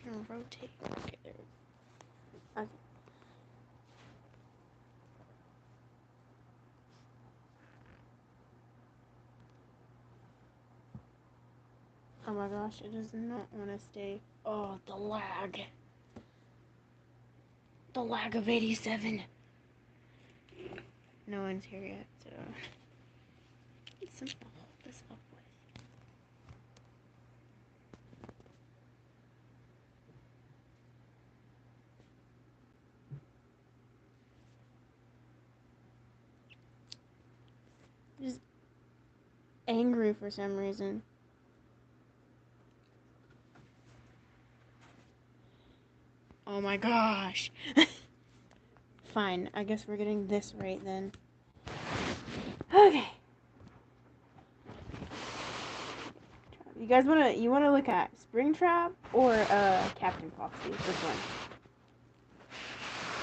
can rotate. Okay, there. Okay. Oh my gosh, it does not want to stay. Oh, the lag. The lag of 87. No one's here yet, so it's something to hold this up with. Just angry for some reason. Oh my gosh. Fine, I guess we're getting this right then. Okay. You guys wanna look at Springtrap or Captain Foxy? Which one?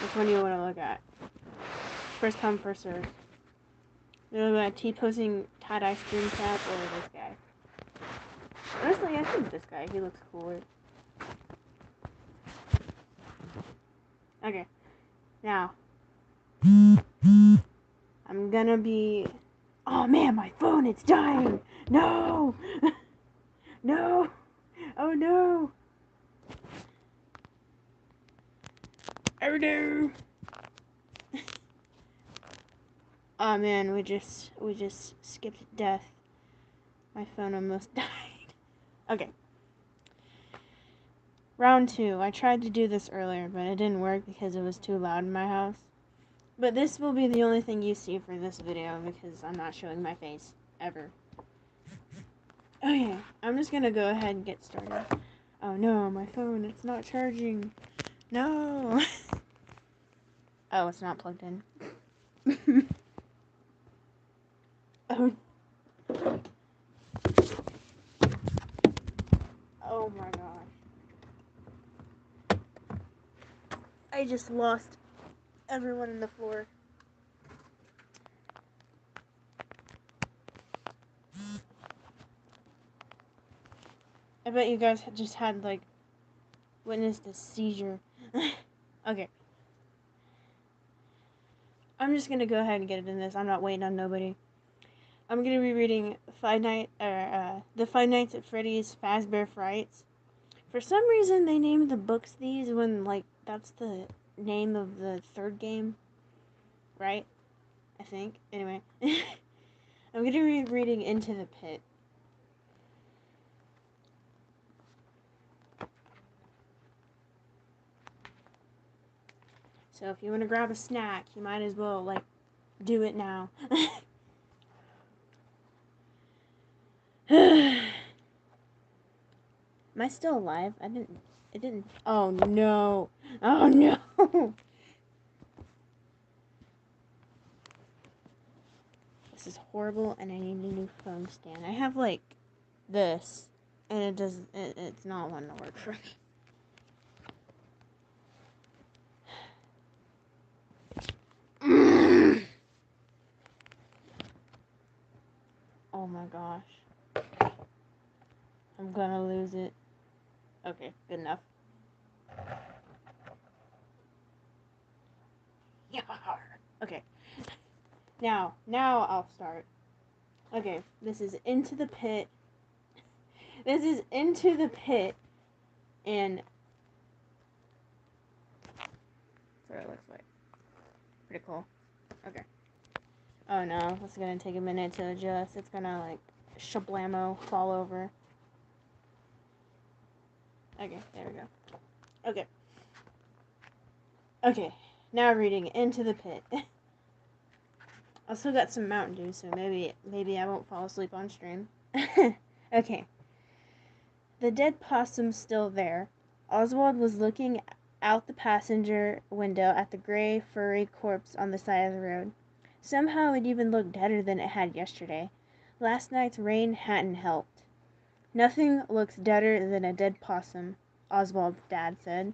Which one do you wanna look at? First come, first serve. You're looking at T-posing tie-dye Springtrap or this guy? Honestly, I think this guy. He looks cooler. Okay. Now, I'm gonna be... Oh man, my phone, it's dying! No! No! Oh no! Oh no! Oh man, we just skipped death. My phone almost died. Okay. Round 2. I tried to do this earlier, but it didn't work because it was too loud in my house. But this will be the only thing you see for this video because I'm not showing my face. Ever. Okay, I'm just gonna go ahead and get started. Oh no, my phone, it's not charging. No! Oh, it's not plugged in. Oh. Oh my gosh. I just lost everyone in the floor. I bet you guys just had, like, witnessed a seizure. Okay. I'm just gonna go ahead and get it in this. I'm not waiting on nobody. I'm gonna be reading the Five Nights at Freddy's FAZBEAR Frights. For some reason, they named the books these when, like, that's the name of the third game. Right? I think. Anyway. I'm gonna be reading Into the Pit. So if you want to grab a snack, you might as well, like, do it now. Am I still alive? It didn't. Oh no. Oh no. This is horrible and I need a new phone stand. I have, like, this, and it's not wanting to work for me. Oh my gosh. I'm gonna lose it. Okay, good enough. Okay. Now I'll start. Okay, this is Into the Pit. This is Into the Pit, and that's what it looks like. Pretty cool. Okay. Oh no, it's gonna take a minute to adjust. It's gonna, like, shablamo, fall over. Okay, there we go. Okay. Okay, now reading Into the Pit. I still got some Mountain Dew, so maybe I won't fall asleep on stream. Okay. The dead possum's still there. Oswald was looking out the passenger window at the gray, furry corpse on the side of the road. Somehow it even looked deader than it had yesterday. Last night's rain hadn't helped. Nothing looks deader than a dead possum, Oswald's dad said.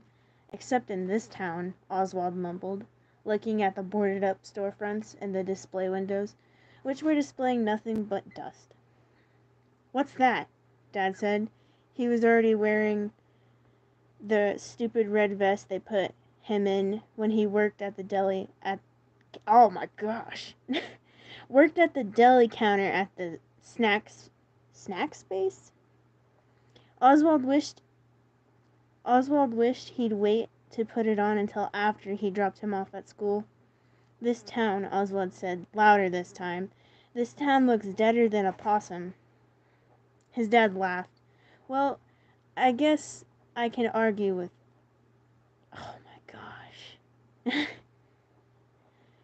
Except in this town, Oswald mumbled, looking at the boarded-up storefronts and the display windows, which were displaying nothing but dust. "What's that?" Dad said. He was already wearing the stupid red vest they put him in when he worked at the deli at oh my gosh. Worked at the deli counter at the snack space? Oswald wished he'd wait to put it on until after he dropped him off at school. This town, Oswald said, louder this time. This town looks deader than a possum. His dad laughed. Well, I guess I can argue with... Oh my gosh.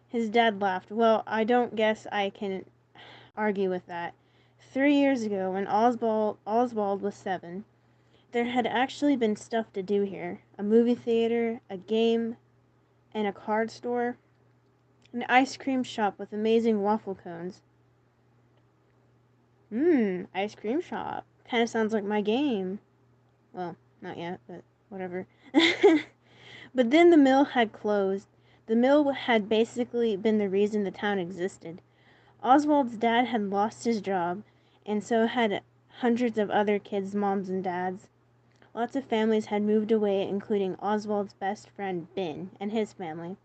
His dad laughed. Well, I don't guess I can argue with that. 3 years ago, when Oswald was 7, there had actually been stuff to do here. A movie theater, a game, and a card store. An ice cream shop with amazing waffle cones. Ice cream shop. Kind of sounds like my game. Well, not yet, but whatever. But then the mill had closed. The mill had basically been the reason the town existed. Oswald's dad had lost his job, and so had hundreds of other kids' moms and dads. Lots of families had moved away, including Oswald's best friend, Ben, and his family.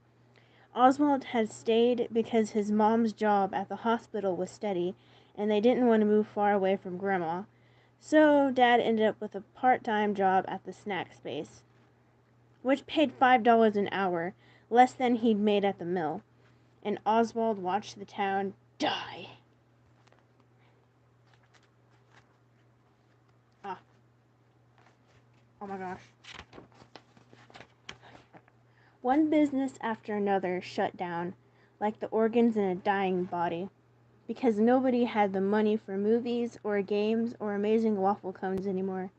Oswald had stayed because his mom's job at the hospital was steady, and they didn't want to move far away from Grandma. So Dad ended up with a part-time job at the snack space, which paid $5 an hour, less than he'd made at the mill. And Oswald watched the town die. Oh my gosh. One business after another shut down, like the organs in a dying body, because nobody had the money for movies or games or amazing waffle cones anymore.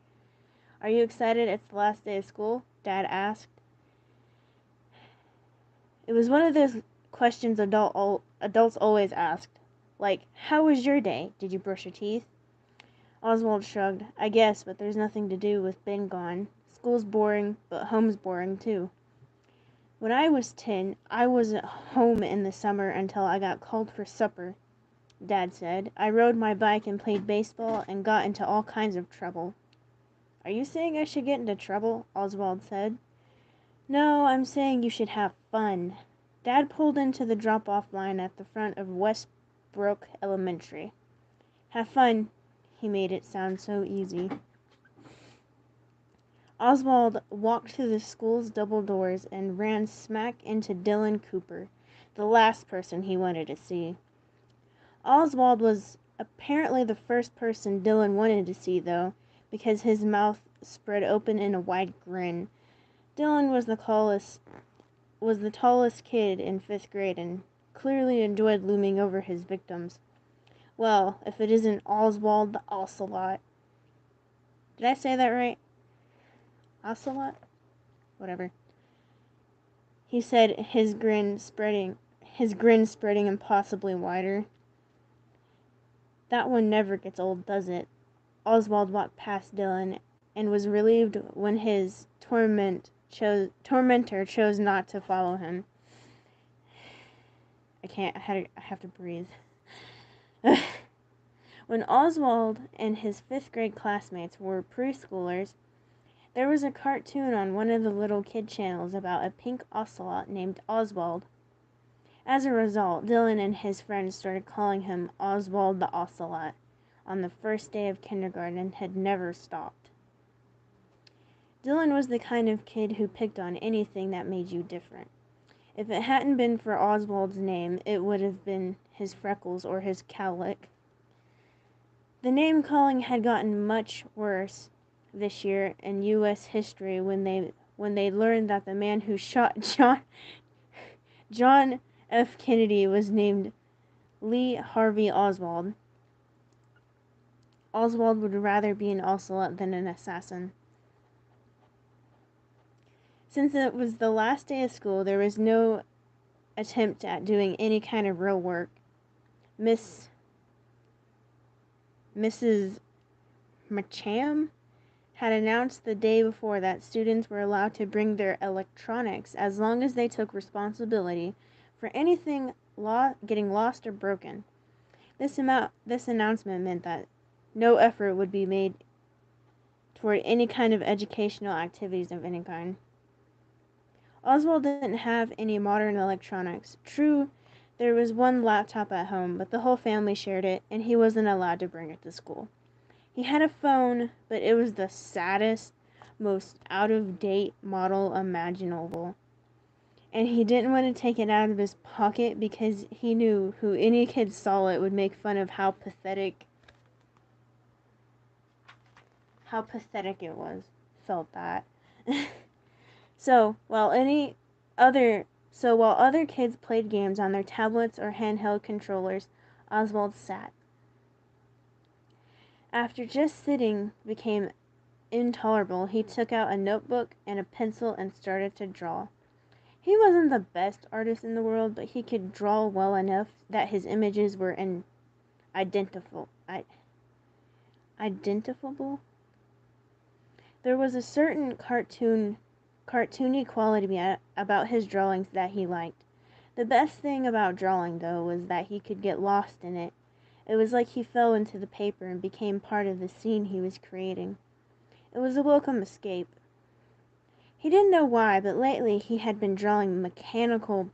Are you excited it's the last day of school? Dad asked. It was one of those questions adults always asked. Like, how was your day? Did you brush your teeth? Oswald shrugged. I guess, but there's nothing to do with Ben gone. School's boring, but home's boring too. When I was 10, I was at home in the summer until I got called for supper, Dad said. I rode my bike and played baseball and got into all kinds of trouble. Are you saying I should get into trouble? Oswald said. No, I'm saying you should have fun. Dad pulled into the drop-off line at the front of Westbrook Elementary. Have fun. He made it sound so easy. Oswald walked through the school's double doors and ran smack into Dylan Cooper, the last person he wanted to see. Oswald was apparently the first person Dylan wanted to see, though, because his mouth spread open in a wide grin. Dylan was the tallest kid in 5th grade and clearly enjoyed looming over his victims. Well, if it isn't Oswald the Ocelot. Did I say that right? Ocelot? Whatever. He said, his grin spreading impossibly wider. That one never gets old, does it? Oswald walked past Dylan and was relieved when his tormentor chose not to follow him. I have to breathe. When Oswald and his 5th grade classmates were preschoolers, there was a cartoon on one of the little kid channels about a pink ocelot named Oswald. As a result, Dylan and his friends started calling him Oswald the Ocelot on the first day of kindergarten and had never stopped. Dylan was the kind of kid who picked on anything that made you different. If it hadn't been for Oswald's name, it would have been his freckles or his cowlick. The name-calling had gotten much worse this year in U.S. history when they learned that the man who shot John F. Kennedy was named Lee Harvey Oswald. Oswald would rather be an ocelot than an assassin. Since it was the last day of school, there was no attempt at doing any kind of real work. Mrs. Macham had announced the day before that students were allowed to bring their electronics as long as they took responsibility for anything getting lost or broken. This announcement meant that no effort would be made toward any kind of educational activities of any kind. Oswald didn't have any modern electronics. True, there was one laptop at home, but the whole family shared it, and he wasn't allowed to bring it to school. He had a phone, but it was the saddest, most out-of-date model imaginable. And he didn't want to take it out of his pocket because he knew who any kid saw it would make fun of how pathetic it was. Felt that. So while other kids played games on their tablets or handheld controllers, Oswald sat. After just sitting became intolerable, he took out a notebook and a pencil and started to draw. He wasn't the best artist in the world, but he could draw well enough that his images were identifiable. There was a certain cartoony quality about his drawings that he liked. The best thing about drawing, though, was that he could get lost in it. It was like he fell into the paper and became part of the scene he was creating. It was a welcome escape. He didn't know why, but lately he had been drawing mechanical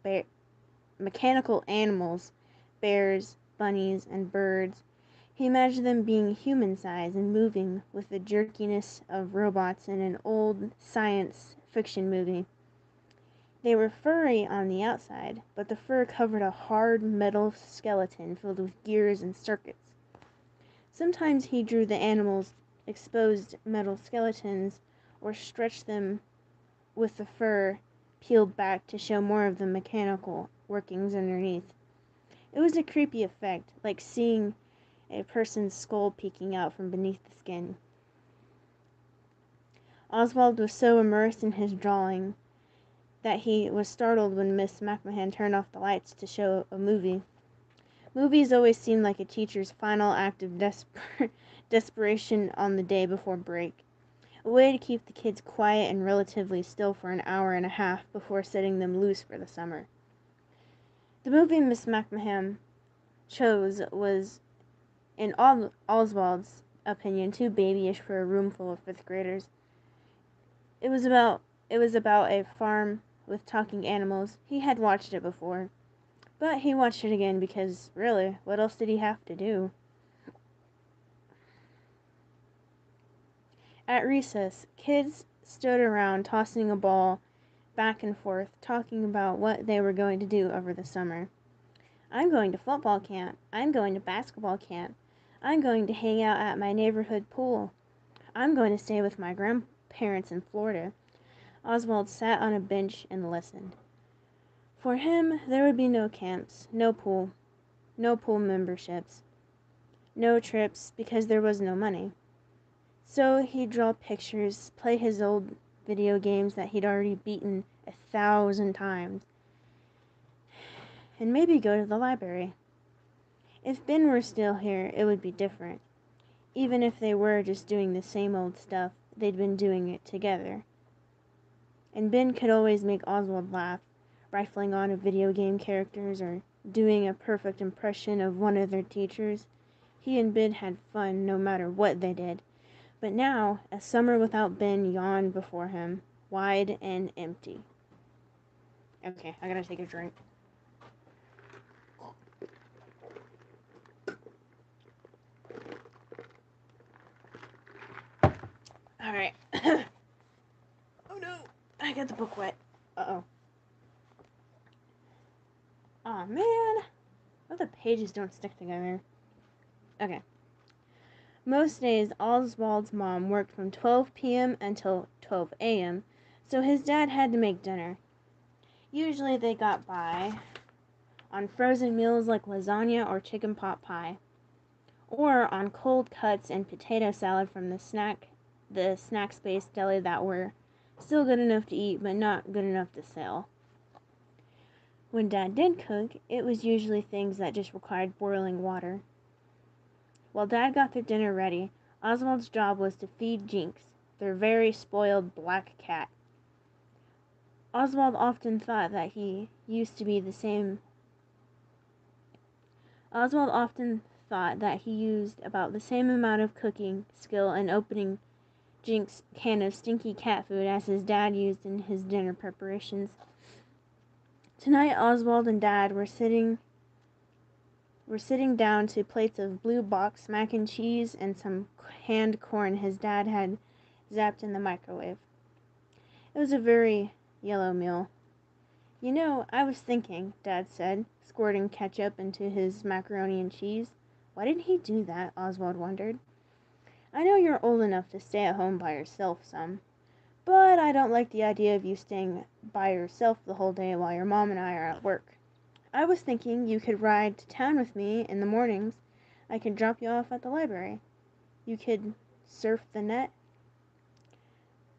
animals, bears, bunnies, and birds. He imagined them being human-sized and moving with the jerkiness of robots in an old science fiction movie. They were furry on the outside, but the fur covered a hard metal skeleton filled with gears and circuits. Sometimes he drew the animals' exposed metal skeletons or stretched them with the fur peeled back to show more of the mechanical workings underneath. It was a creepy effect, like seeing a person's skull peeking out from beneath the skin. Oswald was so immersed in his drawing that he was startled when Miss McMahon turned off the lights to show a movie. Movies always seemed like a teacher's final act of desperation on the day before break. A way to keep the kids quiet and relatively still for an hour and a half before setting them loose for the summer. The movie Miss McMahon chose was, in Oswald's opinion, too babyish for a room full of fifth graders. It was about a farm with talking animals. He had watched it before, but he watched it again because, really, what else did he have to do? At recess, kids stood around tossing a ball back and forth, talking about what they were going to do over the summer. I'm going to football camp. I'm going to basketball camp. I'm going to hang out at my neighborhood pool. I'm going to stay with my grandparents in Florida. Oswald sat on a bench and listened. For him, there would be no camps, no pool memberships, no trips because there was no money. So he'd draw pictures, play his old video games that he'd already beaten 1,000 times, and maybe go to the library. If Ben were still here, it would be different. Even if they were just doing the same old stuff, they'd been doing it together. And Ben could always make Oswald laugh, rifling on video game characters or doing a perfect impression of one of their teachers. He and Ben had fun no matter what they did. But now, a summer without Ben yawned before him, wide and empty. Okay, I gotta take a drink. Alright. Oh no! I got the book wet. Uh-oh. Aw, man! What if the pages don't stick together? Okay. Most days, Oswald's mom worked from 12 p.m. until 12 a.m., so his dad had to make dinner. Usually they got by on frozen meals like lasagna or chicken pot pie, or on cold cuts and potato salad from the snack space deli that were still good enough to eat but not good enough to sell. When Dad did cook, it was usually things that just required boiling water. While Dad got their dinner ready, Oswald's job was to feed Jinx, their very spoiled black cat. Oswald often thought that he used about the same amount of cooking skill in opening Jink's can of stinky cat food as his dad used in his dinner preparations. Tonight Oswald and Dad were sitting down to plates of blue box mac and cheese and some canned corn his dad had zapped in the microwave. It was a very yellow meal. "You know, I was thinking," Dad said, squirting ketchup into his macaroni and cheese. Why did he do that, Oswald wondered. "I know you're old enough to stay at home by yourself some, but I don't like the idea of you staying by yourself the whole day while your mom and I are at work. I was thinking you could ride to town with me in the mornings. I could drop you off at the library. You could surf the net."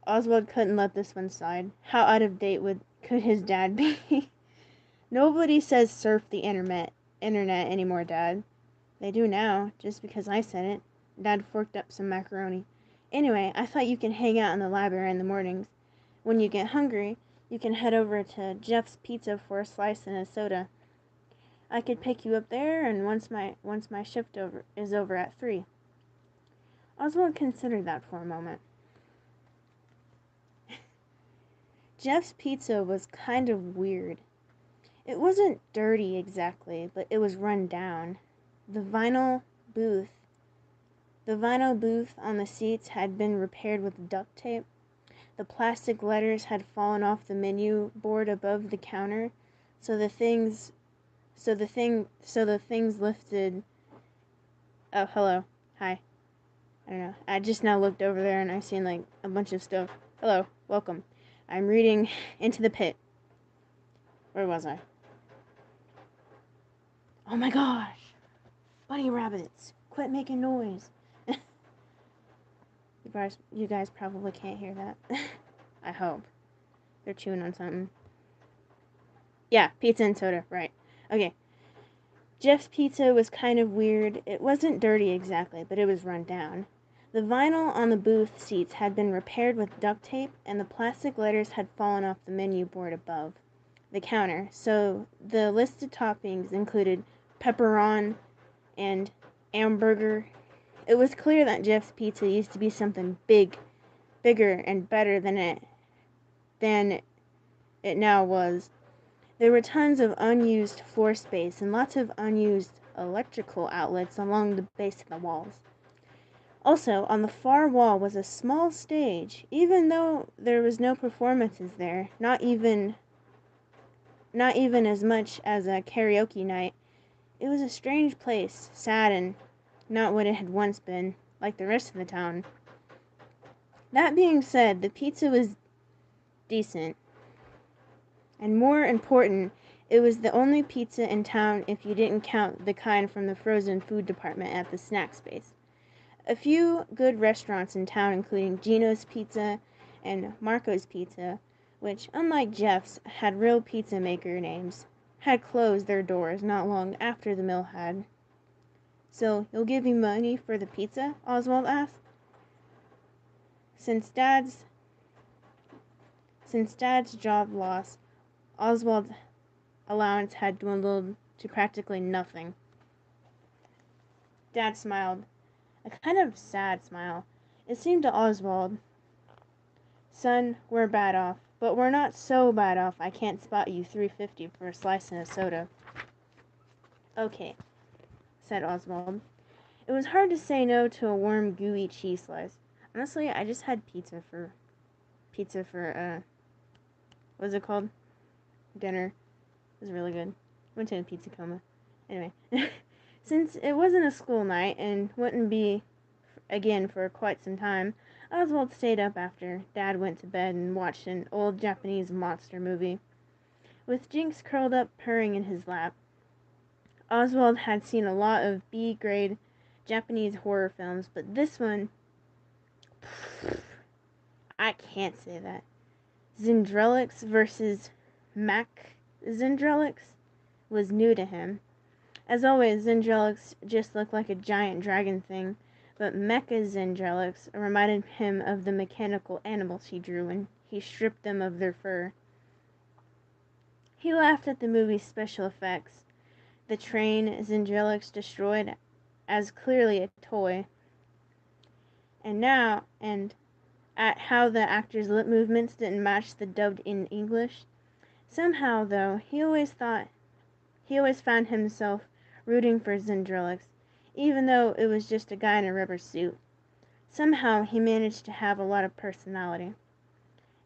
Oswald couldn't let this one slide. How out of date could his dad be? "Nobody says surf the internet anymore, Dad." "They do now, just because I said it." Dad forked up some macaroni. "Anyway, I thought you could hang out in the library in the mornings. When you get hungry, you can head over to Jeff's Pizza for a slice and a soda. I could pick you up there, and once my shift is over at 3. Oswald considered that for a moment. Jeff's Pizza was kind of weird. It wasn't dirty exactly, but it was run down. The vinyl booth on the seats had been repaired with duct tape. The plastic letters had fallen off the menu board above the counter, so the things lifted. Oh, hello. Hi. I don't know. I just now looked over there and I seen like a bunch of stuff. Hello. Welcome. I'm reading Into the Pit. Where was I? Oh my gosh. Bunny rabbits. Quit making noise. You guys probably can't hear that. I hope. They're chewing on something. Yeah, pizza and soda, right. Okay. Jeff's Pizza was kind of weird. It wasn't dirty exactly, but it was run down. The vinyl on the booth seats had been repaired with duct tape, and the plastic letters had fallen off the menu board above the counter, so the listed toppings included pepperon and hamburger. It was clear that Jeff's Pizza used to be something bigger and better than it now was. There were tons of unused floor space and lots of unused electrical outlets along the base of the walls. Also, on the far wall was a small stage, even though there was no performances there, not even as much as a karaoke night. It was a strange place, sad and not what it had once been, like the rest of the town. That being said, the pizza was decent. And more important, it was the only pizza in town if you didn't count the kind from the frozen food department at the snack space. A few good restaurants in town, including Gino's Pizza and Marco's Pizza, which, unlike Jeff's, had real pizza maker names, had closed their doors not long after the mill had. "So, you'll give me money for the pizza?" Oswald asked. Since Dad's job loss, Oswald's allowance had dwindled to practically nothing. Dad smiled, a kind of sad smile. It seemed to Oswald, "Son, we're bad off, but we're not so bad off I can't spot you $3.50 for a slice and a soda." "Okay," said Oswald. It was hard to say no to a warm, gooey cheese slice. Honestly, I just had pizza for what's it called? Dinner. It was really good. Went to a pizza coma. Anyway, since it wasn't a school night and wouldn't be again for quite some time, Oswald stayed up after Dad went to bed and watched an old Japanese monster movie, with Jinx curled up purring in his lap. Oswald had seen a lot of B-grade Japanese horror films, but this one, I can't say that. Zindrelix versus Mac Zindrelix was new to him. As always, Zindrelix just looked like a giant dragon thing, but Mecha Zindrelix reminded him of the mechanical animals he drew when he stripped them of their fur. He laughed at the movie's special effects. The train Zindrelix destroyed as clearly a toy. And at how the actor's lip movements didn't match the dubbed in English. Somehow, though, he always found himself rooting for Zendrillix, even though it was just a guy in a rubber suit. Somehow, he managed to have a lot of personality.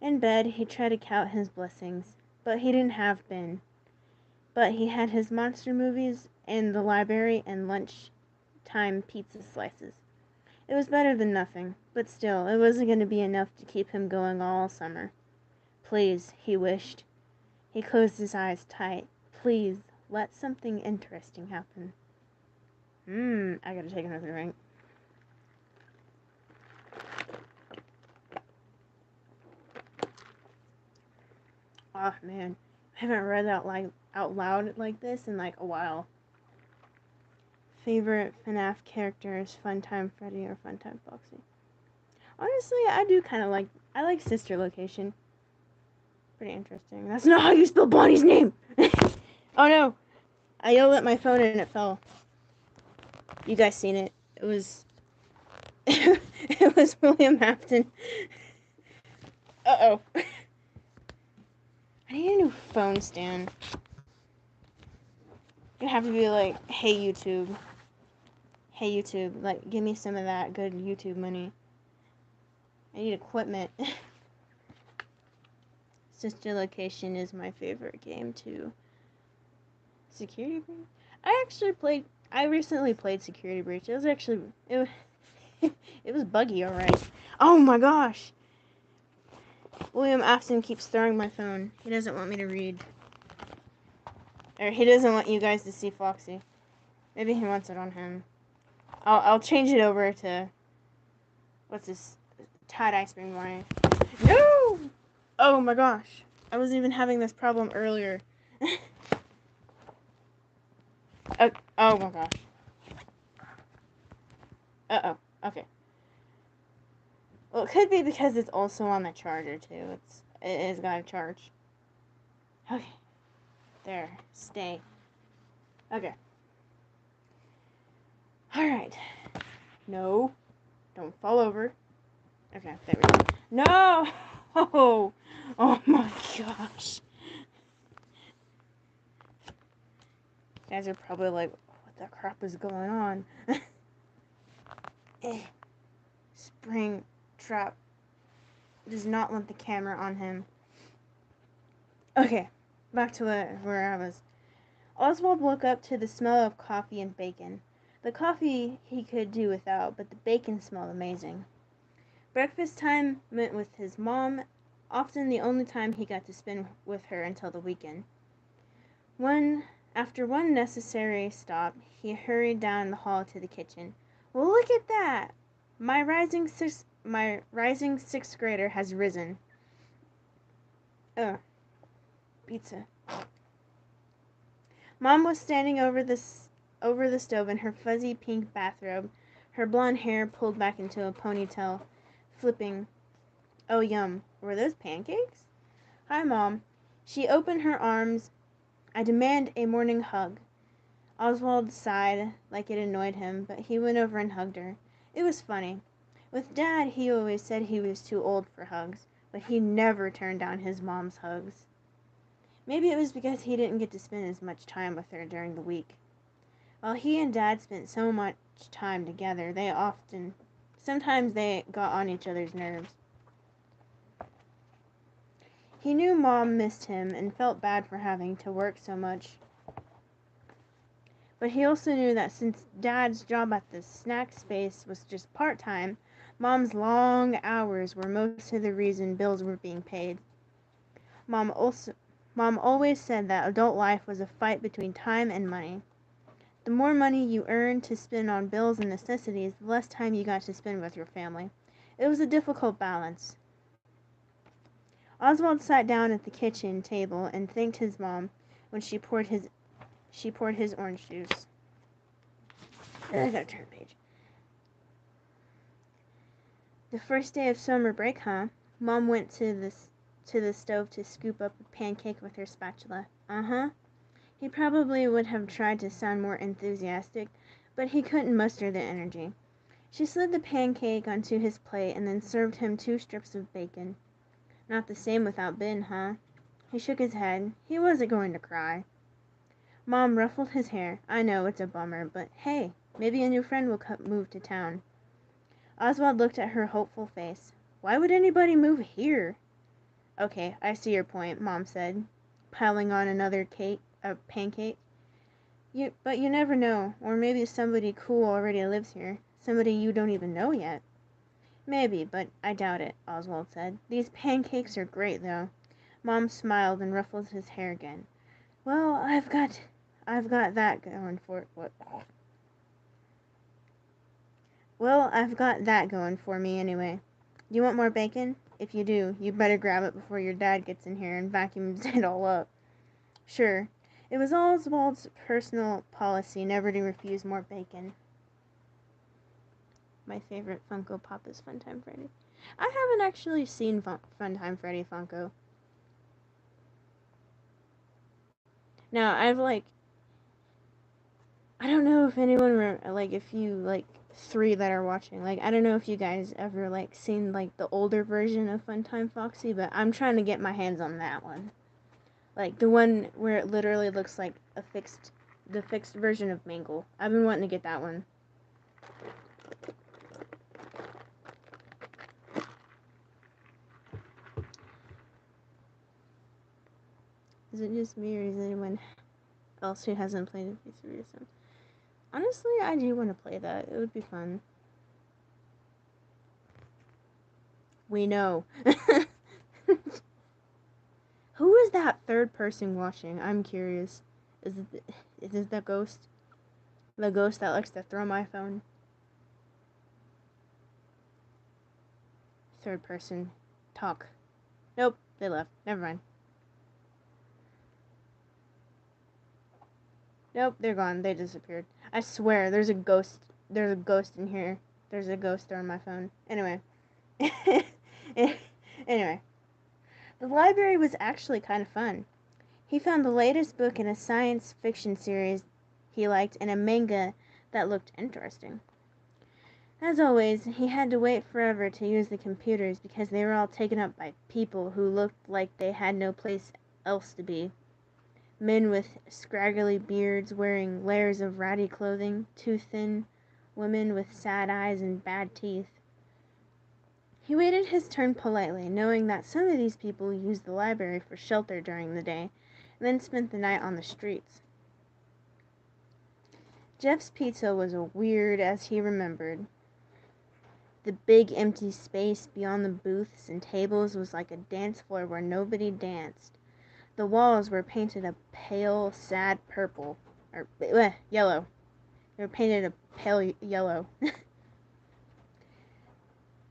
In bed, he tried to count his blessings, but he didn't have Ben. But he had his monster movies and the library and lunchtime pizza slices. It was better than nothing, but still, it wasn't going to be enough to keep him going all summer. Please, he wished. He closed his eyes tight. Please, let something interesting happen. I gotta take another drink. Oh, man. I haven't read out loud like this in like a while. Favorite FNAF characters, Funtime Freddy or Funtime Foxy? Honestly, I do kind of I like Sister Location. Pretty interesting. That's not how you spell Bonnie's name! Oh no! I yelled at my phone and it fell. You guys seen it. It was... it was William Afton. Uh-oh. I need a new phone stand. You have to be like, hey YouTube. Hey YouTube, like, give me some of that good YouTube money. I need equipment. Sister Location is my favorite game too. Security Breach? I recently played Security Breach. It was actually, it was buggy, alright. Oh my gosh! William Afton keeps throwing my phone. He doesn't want me to read. Or he doesn't want you guys to see Foxy. Maybe he wants it on him. I'll change it over to... What's this? Tie-dye spring wine. No! Oh my gosh. I was even having this problem earlier. Oh my gosh. Uh-oh. Okay. Well, it could be because it's also on the charger, too. It has got a charge. Okay. There. Stay. Okay. Alright. No. Don't fall over. Okay, there we go. No! Oh my gosh. You guys are probably like, what the crap is going on? Spring trap does not want the camera on him. Okay, back to where I was. Oswald woke up to the smell of coffee and bacon. The coffee he could do without, but the bacon smelled amazing. Breakfast time meant with his mom, often the only time he got to spend with her until the weekend. After one necessary stop, he hurried down the hall to the kitchen. Well, look at that! My rising sixth grader has risen. Pizza. Mom was standing over the stove in her fuzzy pink bathrobe, her blonde hair pulled back into a ponytail, flipping. Oh, yum. Were those pancakes? Hi, Mom. She opened her arms. I demand a morning hug. Oswald sighed like it annoyed him, but he went over and hugged her. It was funny. With Dad, he always said he was too old for hugs, but he never turned down his mom's hugs. Maybe it was because he didn't get to spend as much time with her during the week. While he and Dad spent so much time together, sometimes they got on each other's nerves. He knew Mom missed him and felt bad for having to work so much. But he also knew that since Dad's job at the snack space was just part-time, Mom's long hours were most of the reason bills were being paid. Mom always said that adult life was a fight between time and money. The more money you earned to spend on bills and necessities, the less time you got to spend with your family. It was a difficult balance. Oswald sat down at the kitchen table and thanked his mom when she poured his orange juice. I gotta turn the page. The first day of summer break, huh? Mom went to the stove to scoop up a pancake with her spatula. Uh-huh. He probably would have tried to sound more enthusiastic, but he couldn't muster the energy. She slid the pancake onto his plate and then served him 2 strips of bacon. Not the same without Ben, huh? He shook his head. He wasn't going to cry. Mom ruffled his hair. I know, it's a bummer, but hey, maybe a new friend will move to town. Oswald looked at her hopeful face. Why would anybody move here? Okay, I see your point, Mom said, piling on another pancake. But you never know, or maybe somebody cool already lives here. Somebody you don't even know yet. Maybe, but I doubt it, Oswald said. These pancakes are great, though. Mom smiled and ruffled his hair again. Well, I've got that going for what? Well, I've got that going for me anyway. You want more bacon? If you do, you better grab it before your dad gets in here and vacuums it all up. Sure. It was Oswald's personal policy never to refuse more bacon. My favorite Funko Pop is Funtime Freddy. I haven't actually seen Funtime Freddy Funko. Now, I don't know if anyone, if you, 3 that are watching, I don't know if you guys ever, seen, the older version of Funtime Foxy, but I'm trying to get my hands on that one. The one where it literally looks like the fixed version of Mangle. I've been wanting to get that one. Is it just me, or is anyone else who hasn't played it Pizzeria Sim? Honestly, I do want to play that. It would be fun. We know. Who is that third person watching? I'm curious. Is it the ghost? The ghost that likes to throw my phone? Third person. Talk. Nope, they left. Never mind. Nope, they're gone. They disappeared. I swear, there's a ghost. There's a ghost in here. There's a ghost on my phone. Anyway. Anyway. The library was actually kind of fun. He found the latest book in a science fiction series he liked and a manga that looked interesting. As always, he had to wait forever to use the computers because they were all taken up by people who looked like they had no place else to be. Men with scraggly beards wearing layers of ratty clothing, too thin, women with sad eyes and bad teeth. He waited his turn politely, knowing that some of these people used the library for shelter during the day, and then spent the night on the streets. Jeff's pizza was as weird as he remembered. The big empty space beyond the booths and tables was like a dance floor where nobody danced. The walls were painted a pale, sad purple, or yellow. They were painted a pale yellow.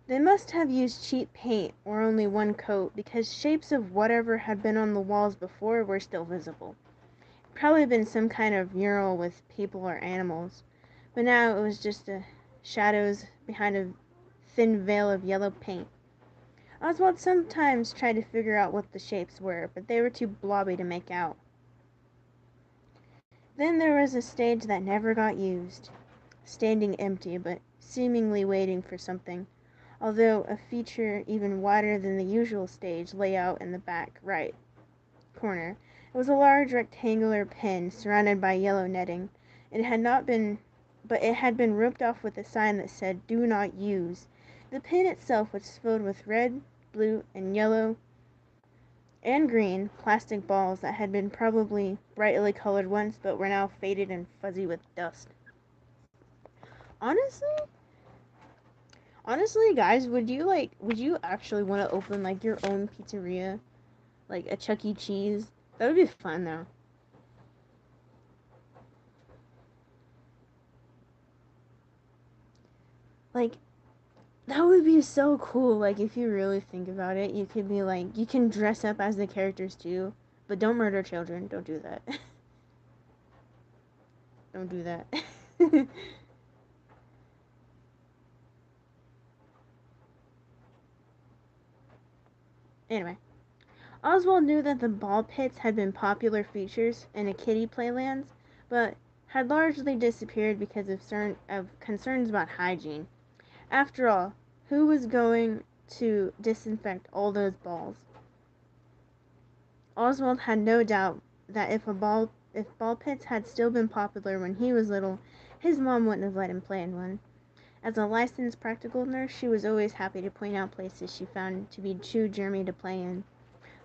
They must have used cheap paint or only one coat because shapes of whatever had been on the walls before were still visible. It'd probably been some kind of mural with people or animals, but now it was just shadows behind a thin veil of yellow paint. Oswald sometimes tried to figure out what the shapes were, but they were too blobby to make out. Then there was a stage that never got used, standing empty but seemingly waiting for something, although a feature even wider than the usual stage lay out in the back right corner. It was a large rectangular pen surrounded by yellow netting. It had been roped off with a sign that said, "Do not use." The pen itself was filled with red, blue, and yellow, and green plastic balls that had been probably brightly colored once, but were now faded and fuzzy with dust. Honestly, guys, would you actually want to open, your own pizzeria? Like a Chuck E. Cheese? That would be fun, though. That would be so cool. If you really think about it, you could be you can dress up as the characters too, but don't murder children. Don't do that. Don't do that. Anyway, Oswald knew that the ball pits had been popular features in a kiddie playlands, but had largely disappeared because of concerns about hygiene. After all, who was going to disinfect all those balls? Oswald had no doubt that if ball pits had still been popular when he was little, his mom wouldn't have let him play in one. As a licensed practical nurse, she was always happy to point out places she found to be too germy to play in.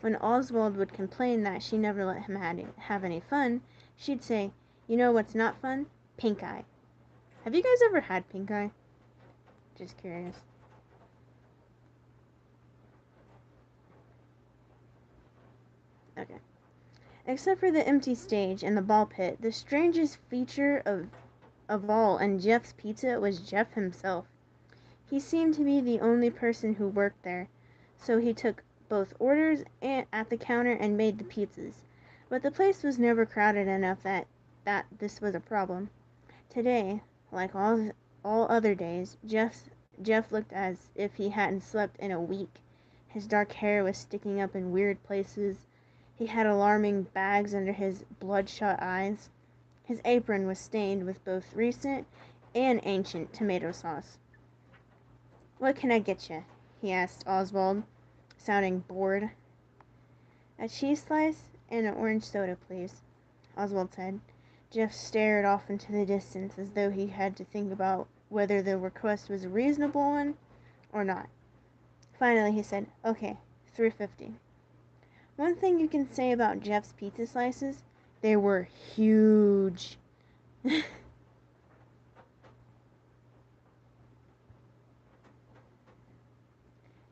When Oswald would complain that she never let him have any fun, she'd say, "You know what's not fun? Pink eye." Have you guys ever had pink eye? Just curious. Okay. Except for the empty stage and the ball pit, the strangest feature of all in Jeff's Pizza was Jeff himself. He seemed to be the only person who worked there, so he took both orders at the counter and made the pizzas. But the place was never crowded enough that this was a problem. Today, like all other days, Jeff looked as if he hadn't slept in a week. His dark hair was sticking up in weird places. He had alarming bags under his bloodshot eyes. His apron was stained with both recent and ancient tomato sauce. "What can I get you?" he asked Oswald, sounding bored. "A cheese slice and an orange soda, please," Oswald said. Jeff stared off into the distance as though he had to think about whether the request was a reasonable one or not. Finally he said, "Okay, $3.50. One thing you can say about Jeff's pizza slices, they were huge.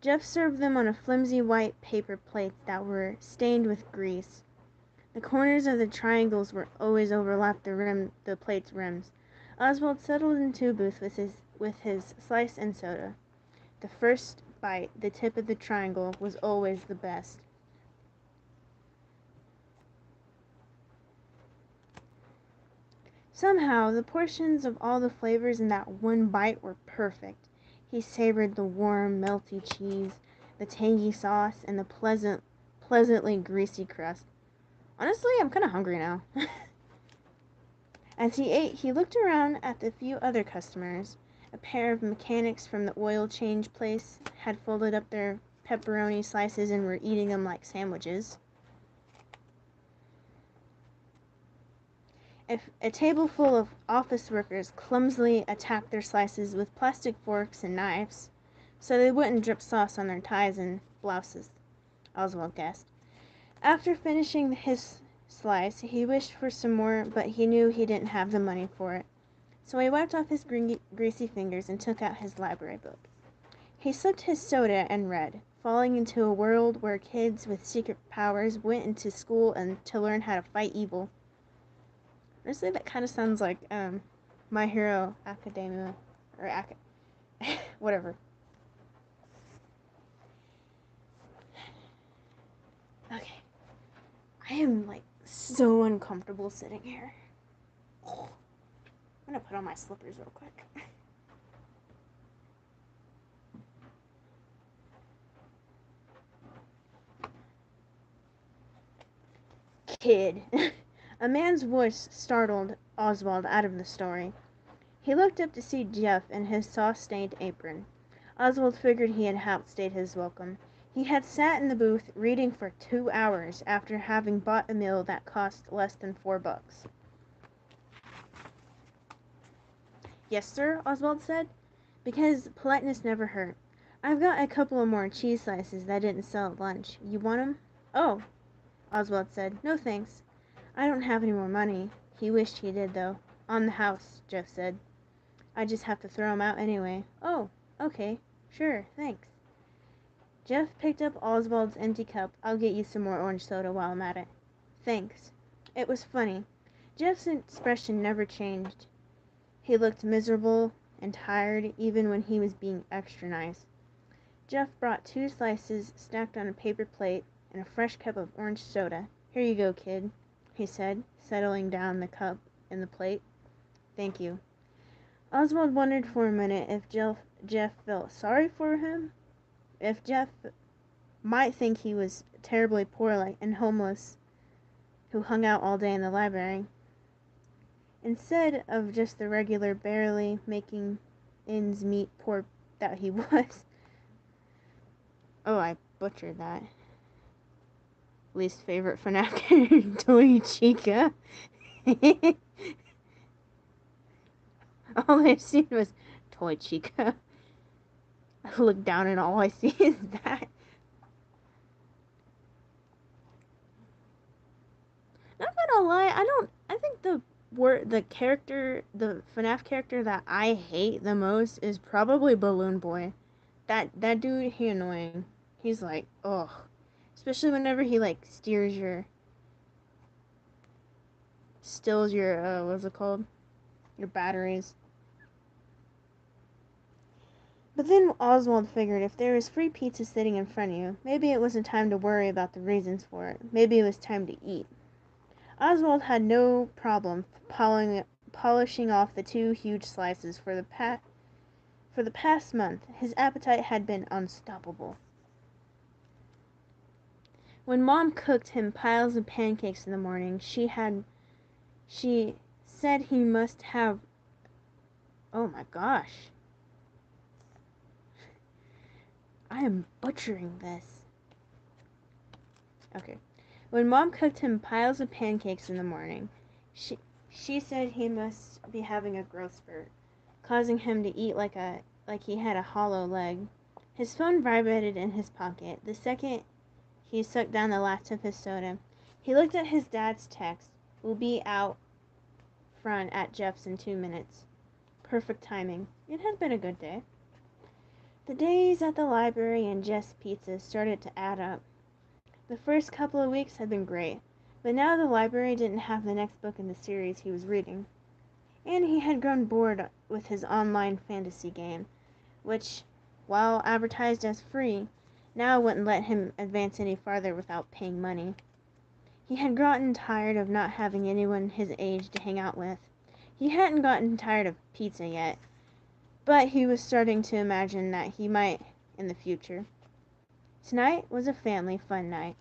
Jeff served them on a flimsy white paper plate that were stained with grease. The corners of the triangles were always overlapped the plate's rims. Oswald settled into a booth with his slice and soda. The first bite, the tip of the triangle, was always the best. Somehow, the portions of all the flavors in that one bite were perfect. He savored the warm, melty cheese, the tangy sauce, and the pleasantly greasy crust. Honestly, I'm kind of hungry now. As he ate, he looked around at the few other customers. A pair of mechanics from the oil change place had folded up their pepperoni slices and were eating them like sandwiches. A table full of office workers clumsily attacked their slices with plastic forks and knives, so they wouldn't drip sauce on their ties and blouses, Oswald guessed. After finishing his slice, he wished for some more, but he knew he didn't have the money for it. So he wiped off his greasy fingers and took out his library book. He sipped his soda and read, falling into a world where kids with secret powers went into school and to learn how to fight evil. Honestly, that kind of sounds like My Hero Academia, or whatever. Okay, I am like so uncomfortable sitting here. I'm gonna put on my slippers real quick. Kid. A man's voice startled Oswald out of the story. He looked up to see Jeff in his sauce-stained apron. Oswald figured he had outstayed his welcome. He had sat in the booth reading for 2 hours after having bought a meal that cost less than $4. "Yes, sir," Oswald said, because politeness never hurt. "I've got a couple of more cheese slices that didn't sell at lunch. You want 'em?" "Oh," Oswald said, "no thanks. I don't have any more money." He wished he did, though. "On the house," Jeff said. "I just have to throw 'em out anyway." "Oh, okay. Sure, thanks." Jeff picked up Oswald's empty cup. "I'll get you some more orange soda while I'm at it." "Thanks." It was funny. Jeff's expression never changed. He looked miserable and tired even when he was being extra nice. Jeff brought 2 slices stacked on a paper plate and a fresh cup of orange soda. "Here you go, kid," he said, settling down the cup and the plate. "Thank you." Oswald wondered for a minute if Jeff felt sorry for him, if Jeff might think he was terribly poor and homeless who hung out all day in the library, instead of just the regular, barely making ends meet poor that he was. Oh, I butchered that. Least favorite FNAF character, Toy Chica. All I've seen was Toy Chica. I look down and all I see is that. Not gonna lie, I think the FNAF character that I hate the most is probably Balloon Boy. That dude, he annoying. He's like, ugh. Especially whenever he like stills your, what's it called? Your batteries. But then Oswald figured if there was free pizza sitting in front of you, maybe it wasn't time to worry about the reasons for it. Maybe it was time to eat. Oswald had no problem polishing off the 2 huge slices for the past month. His appetite had been unstoppable. When Mom cooked him piles of pancakes in the morning, she said he must have. Oh my gosh. I am butchering this. Okay. When Mom cooked him piles of pancakes in the morning, she said he must be having a growth spurt, causing him to eat like he had a hollow leg. His phone vibrated in his pocket. The second he sucked down the last of his soda, he looked at his dad's text. We'll be out front at Jeff's in 2 minutes. Perfect timing. It had been a good day. The days at the library and Jeff's Pizza started to add up. The first couple of weeks had been great, but now the library didn't have the next book in the series he was reading. And he had grown bored with his online fantasy game, which, while advertised as free, now wouldn't let him advance any farther without paying money. He had gotten tired of not having anyone his age to hang out with. He hadn't gotten tired of pizza yet, but he was starting to imagine that he might in the future. Tonight was a family fun night.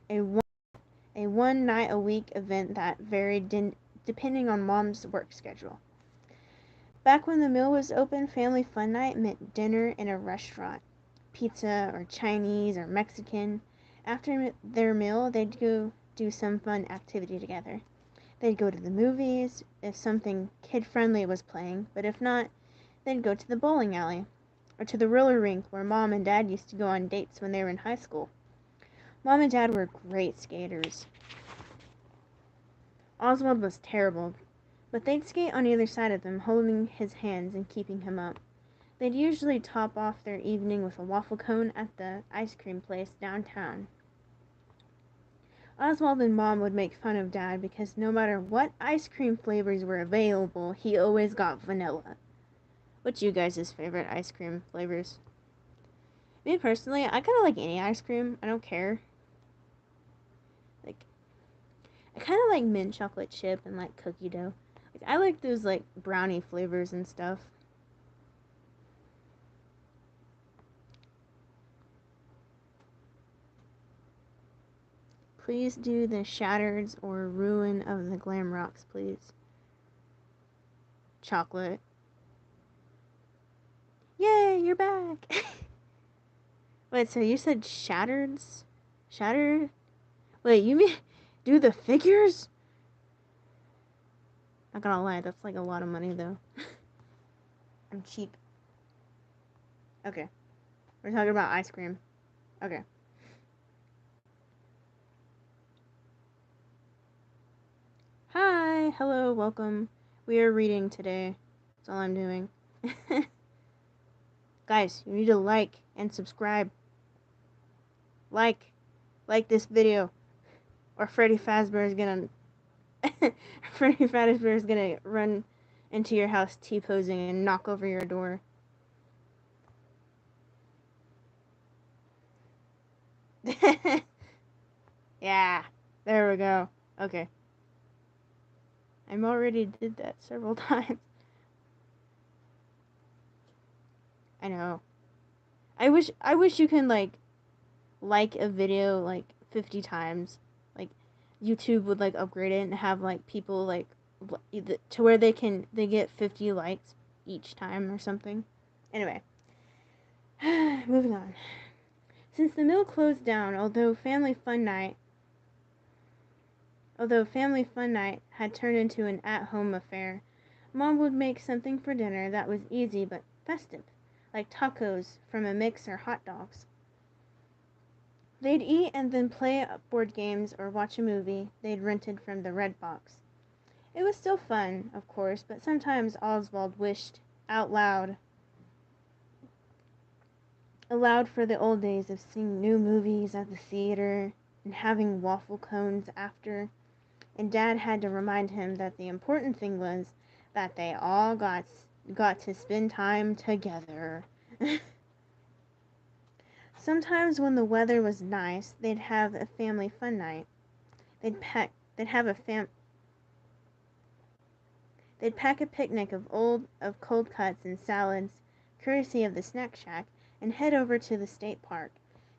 A one night a week event that varied depending on Mom's work schedule. Back when the mill was open, family fun night meant dinner in a restaurant. Pizza or Chinese or Mexican. After their meal, they'd go do some fun activity together. They'd go to the movies if something kid-friendly was playing, but if not, they'd go to the bowling alley or to the roller rink where Mom and Dad used to go on dates when they were in high school. Mom and Dad were great skaters. Oswald was terrible, but they'd skate on either side of him, holding his hands and keeping him up. They'd usually top off their evening with a waffle cone at the ice cream place downtown. Oswald and Mom would make fun of Dad because no matter what ice cream flavors were available, he always got vanilla. What's you guys' favorite ice cream flavors? Me personally, I kind of like any ice cream. I don't care. I kind of like mint chocolate chip and like cookie dough. I like those like brownie flavors and stuff. Please do the Shattereds or Ruin of the Glam Rocks, please. Chocolate. Yay, you're back! Wait, so you said Shattereds? Shattered? Wait, you mean do the figures? Not gonna lie, that's like a lot of money though. I'm cheap. Okay. We're talking about ice cream. Okay. Hi, hello, welcome. We are reading today. That's all I'm doing. Guys, you need to like and subscribe. Like this video, or Freddy Fazbear is gonna run into your house T-posing and knock over your door. Yeah, there we go. Okay. I already did that several times. I know. I wish you can like a video like 50 times. Like YouTube would like upgrade it and have like people like to where they get 50 likes each time or something. Anyway, moving on. Since the mill closed down, although Family Fun Night had turned into an at-home affair, Mom would make something for dinner that was easy but festive, like tacos from a mix or hot dogs. They'd eat and then play board games or watch a movie they'd rented from the Red Box. It was still fun, of course, but sometimes Oswald wished out loud aloud for the old days of seeing new movies at the theater and having waffle cones after, and Dad had to remind him that the important thing was that they all got to spend time together. Sometimes when the weather was nice, they'd have a family fun night. They'd pack a picnic of cold cuts and salads, courtesy of the snack shack, and head over to the state park.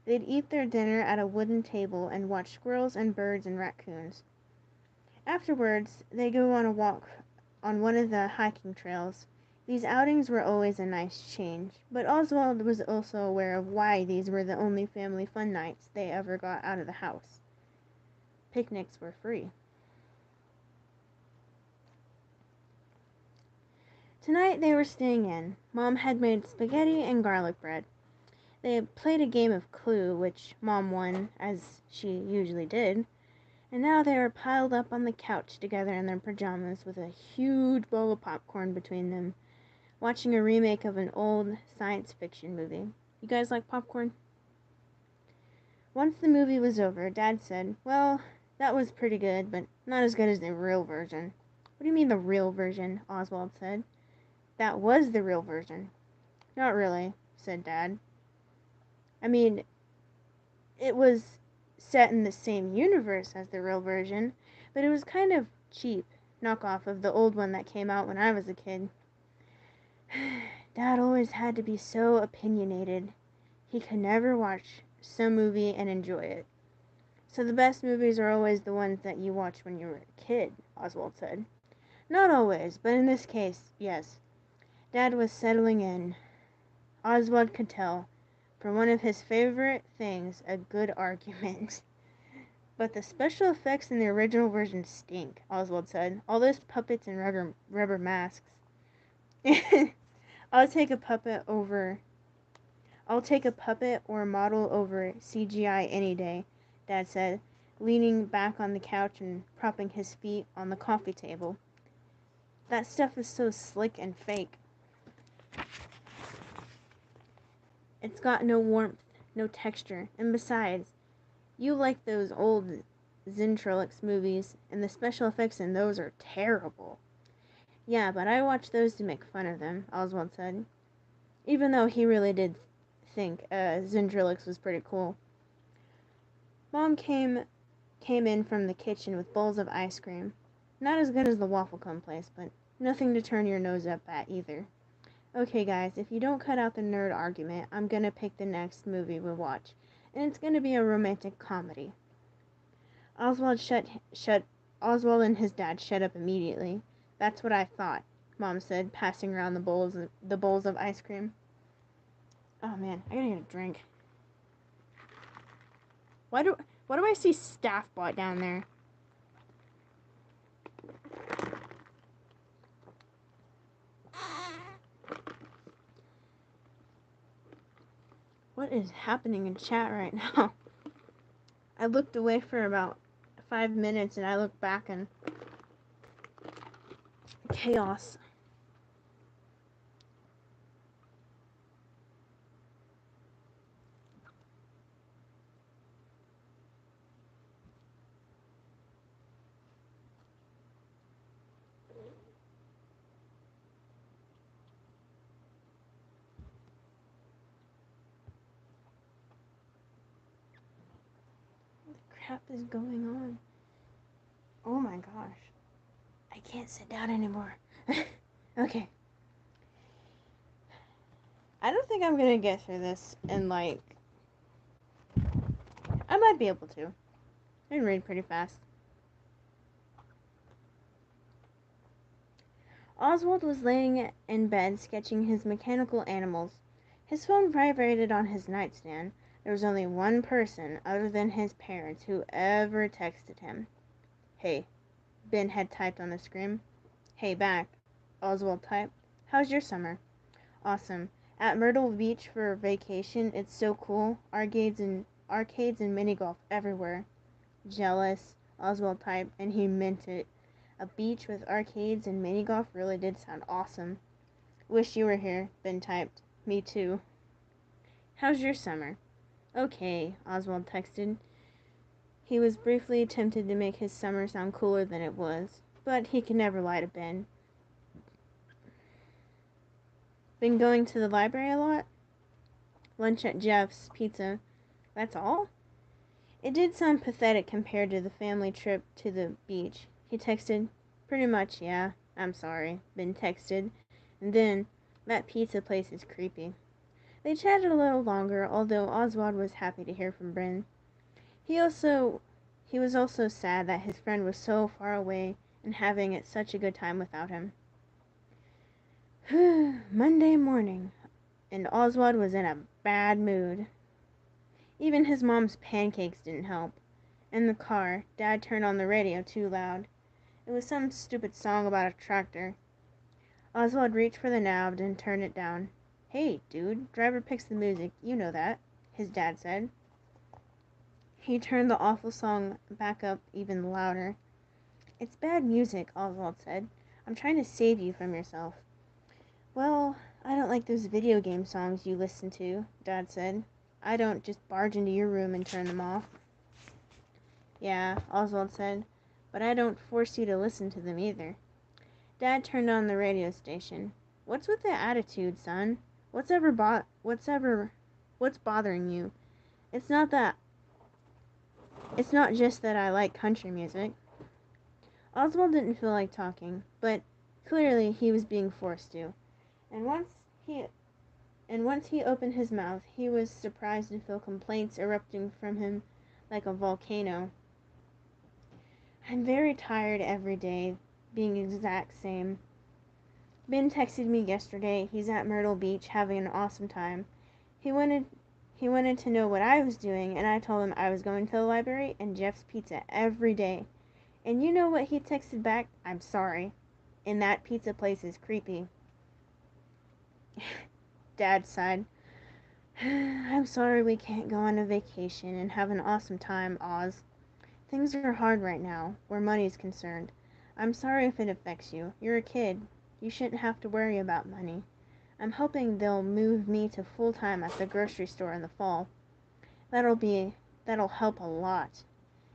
They'd eat their dinner at a wooden table and watch squirrels and birds and raccoons. Afterwards, they'd go on a walk on one of the hiking trails. These outings were always a nice change, but Oswald was also aware of why these were the only family fun nights they ever got out of the house. Picnics were free. Tonight they were staying in. Mom had made spaghetti and garlic bread. They had played a game of Clue, which Mom won, as she usually did, and now they were piled up on the couch together in their pajamas with a huge bowl of popcorn between them, watching a remake of an old science fiction movie. You guys like popcorn? Once the movie was over, Dad said, "Well, that was pretty good, but not as good as the real version." "What do you mean the real version?" Oswald said. "That was the real version." "Not really," said Dad. "I mean, it was set in the same universe as the real version, but it was kind of cheap knockoff of the old one that came out when I was a kid." Dad always had to be so opinionated. He could never watch some movie and enjoy it. "So the best movies are always the ones that you watched when you were a kid," Oswald said. "Not always, but in this case, yes." Dad was settling in. Oswald could tell. For one of his favorite things, a good argument. "But the special effects in the original version stink," Oswald said. "All those puppets and rubber masks." I'll take a puppet or model over CGI any day," Dad said, leaning back on the couch and propping his feet on the coffee table. "That stuff is so slick and fake. It's got no warmth, no texture, and besides, you like those old Zentrolix movies, and the special effects in those are terrible." "Yeah, but I watch those to make fun of them," Oswald said, even though he really did think Zentrolix was pretty cool. Mom came in from the kitchen with bowls of ice cream. Not as good as the waffle cone place, but nothing to turn your nose up at either. "Okay, guys, if you don't cut out the nerd argument, I'm gonna pick the next movie we watch, and it's gonna be a romantic comedy." Oswald and his dad shut up immediately. "That's what I thought," Mom said, passing around the bowls of ice cream. Oh man, I gotta get a drink. Why do I see Staff Bot down there? What is happening in chat right now? I looked away for about 5 minutes and I looked back and chaos. What the crap is going on? Oh my gosh. I can't sit down anymore. Okay. I don't think I'm gonna get through this in like... I might be able to. I can read pretty fast. Oswald was laying in bed sketching his mechanical animals. His phone vibrated on his nightstand. There was only one person, other than his parents, who ever texted him. "Hey," Ben had typed on the screen. "Hey, back," Oswald typed. "How's your summer?" "Awesome. At Myrtle Beach for vacation. It's so cool. Arcades and mini golf everywhere." "Jealous," Oswald typed, and he meant it. A beach with arcades and mini golf really did sound awesome. "Wish you were here," Ben typed. "Me too." "How's your summer?" "Okay," Oswald texted. He was briefly tempted to make his summer sound cooler than it was, but he could never lie to Ben. "Been going to the library a lot?" "Lunch at Jeff's Pizza." "That's all?" It did sound pathetic compared to the family trip to the beach. He texted, "Pretty much, yeah. I'm sorry." Ben texted, and then, "That pizza place is creepy." They chatted a little longer, although Oswald was happy to hear from Ben. He was also sad that his friend was so far away and having it such a good time without him. Monday morning, and Oswald was in a bad mood. Even his mom's pancakes didn't help. In the car, Dad turned on the radio too loud. It was some stupid song about a tractor. Oswald reached for the knob and turned it down. "Hey, dude, driver picks the music, you know that," his dad said. He turned the awful song back up even louder. "It's bad music," Oswald said. "I'm trying to save you from yourself." "Well, I don't like those video game songs you listen to," Dad said. "I don't just barge into your room and turn them off." "Yeah," Oswald said, "but I don't force you to listen to them either." Dad turned on the radio station. "What's with the attitude, son? What's bothering you? It's not just that I like country music." Oswald didn't feel like talking, but clearly he was being forced to. And once he opened his mouth, he was surprised to feel complaints erupting from him like a volcano. "I'm very tired every day, being exact same. Ben texted me yesterday. He's at Myrtle Beach having an awesome time. He wanted to know what I was doing, and I told him I was going to the library and Jeff's Pizza every day. And you know what he texted back? 'I'm sorry. And that pizza place is creepy.'" Dad sighed. "I'm sorry we can't go on a vacation and have an awesome time, Oz. Things are hard right now, where money's concerned. I'm sorry if it affects you. You're a kid. You shouldn't have to worry about money. I'm hoping they'll move me to full-time at the grocery store in the fall. That'll help a lot.